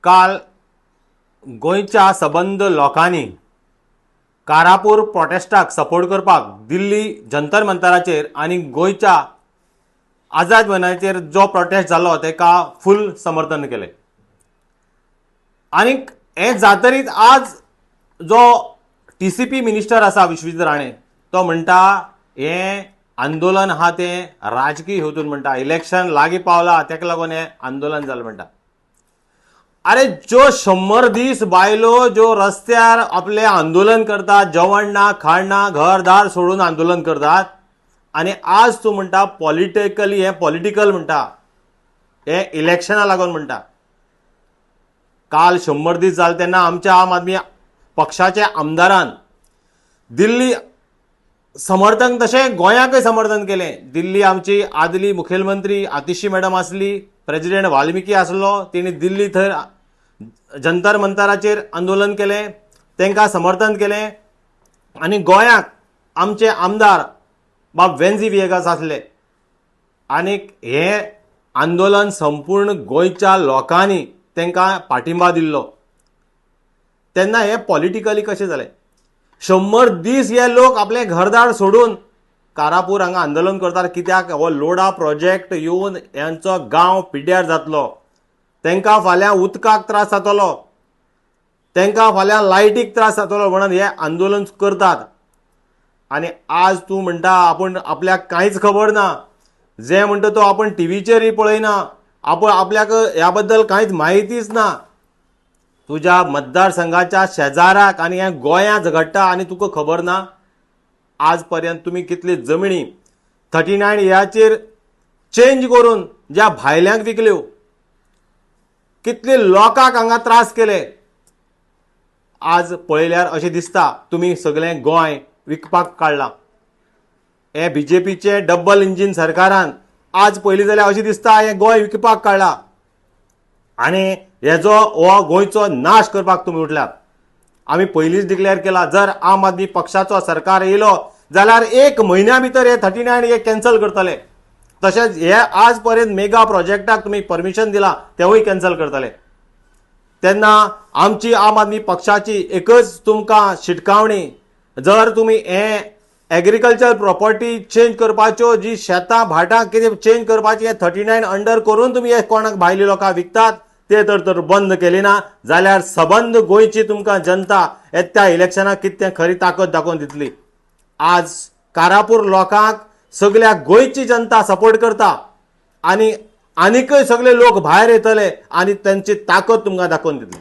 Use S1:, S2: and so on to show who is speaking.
S1: काल गोंयच्या सबंद लोकांनी कारापूर प्रोटेस्टाक सपोर्ट करपाक दिल्ली जंतर मंतराचेर आनी गोंयच्या आझाद मैदानाचेर जो प्रोटेस्ट जालो तेका फुल समर्थन केले। आनीक हे जातरीत आज जो TCP मिनिस्टर आसा विश्वजीत राणे तो म्हणटा हे आंदोलन आहा तें राजकीय हेतून म्हणटा, इलेक्शन लागीं पावला तेका लागून हे आंदोलन जालें म्हणटा। अरे ज्यो 100 दीस बायलो ज्यो रस्त्यार आपले आंदोलन करतात, जेवण ना खाण ना घरदार सोडून आंदोलन करतात, आनी आज तूं म्हणटा पॉलिटिकली हे पॉलिटिकल म्हणटा, हे इलेक्शना लागून म्हणटा। काल 100 दीस जाले तेन्ना आमच्या आम आदमी पक्षाच्या आमदारान दिल्ली समर्थन तशें गोंयाकय समर्थन केलें। दिल्ली आमची आदली मुखेलमंत्री आतिशी मॅडम आसली, प्रेसिडेंट वाल्मिकी आसलो, तिणी दिल्ली थंय जंतर मंतराचेर आंदोलन केलें, तांकां समर्थन केलें। आनी गोंयाक आमचे आमदार बाब वेन्झी विएगास आसले। आनीक हे आंदोलन संपूर्ण गोंयच्या लोकांनी तांकां पाठिंबा दिल्लो। तेन्ना हे पॉलिटिकली कशें जालें? 100 दीस हे लोक आपले घरदार सोडून कारापूर हांगा आंदोलन करतात। कित्याक? हो लोडा प्रोजेक्ट येवन यांचो गांव पिड्ड्यार जातलो, तांकां फाल्यां उदकाक त्रास जातलो, तांकां फाल्यां लायटीक त्रास जातलो म्हणून हे आंदोलन करतात। आनी आज तूं म्हणटा आपूण आपल्याक कांयच खबर ना, जे म्हणटा तो आपूण टीव्हीचेरय पळयना, आपल्याक ह्या बद्दल कांयच म्हायतीच ना। तुज्या मतदारसंघाच्या शेजाराक आनी हे गोंयांत घडटा आनी तुका खबर ना। आज पर्यंत तुमी कितली जमिनी 39 ह्याचेर चेंज करून ज्या भायल्यांक विकल्यो, कितले लोकांक हांगा त्रास केले। आज पळयल्यार अशें दिसता तुमी सगळें गोंय विकपाक काडलां। हे BJPचे डबल इंजीन सरकारान आज पयलीं जाल्यार अशें दिसता हे गोंय विकपाक काडलां आनी हेजो हो गोंयचो नाश करपाक तुमी उठल्यात। आमी पयलींच डिक्लेअर केला, जर आम आदमी पक्षाचो सरकार येयलो जाल्यार 1 म्हयन्या भितर हे 39 हे कॅन्सल करतले। तशेंच हे आज पर्यंत मेगा प्रोजेक्टाक तुमी परमिशन दिला तेवूय कॅन्सल करतले। तेन्ना आमची आम आदमी पक्षाची एकच तुमकां शिटकावणी, जर तुमी हे एग्रीकल्चर प्रॉपर्टी चेंज करपाच्यो, जी शेतां भाटां कितें चेंज करपाची हे 39 अंडर करून तुमी हे कोणाक भायली लोकांक विकतात ते तर बंद केली ना जाल्यार सबंद गोंयची तुमकां जनता येत्या इलेक्शनाक कितें खरी ताकद दाखोवन दितली। आज कारापूर लोकांक सगळ्या गोंयची जनता सपोर्ट करता आनी आनीकय सगळे लोक भायर येतले आनी तांची ताकद तुमकां दाखोवन दितली।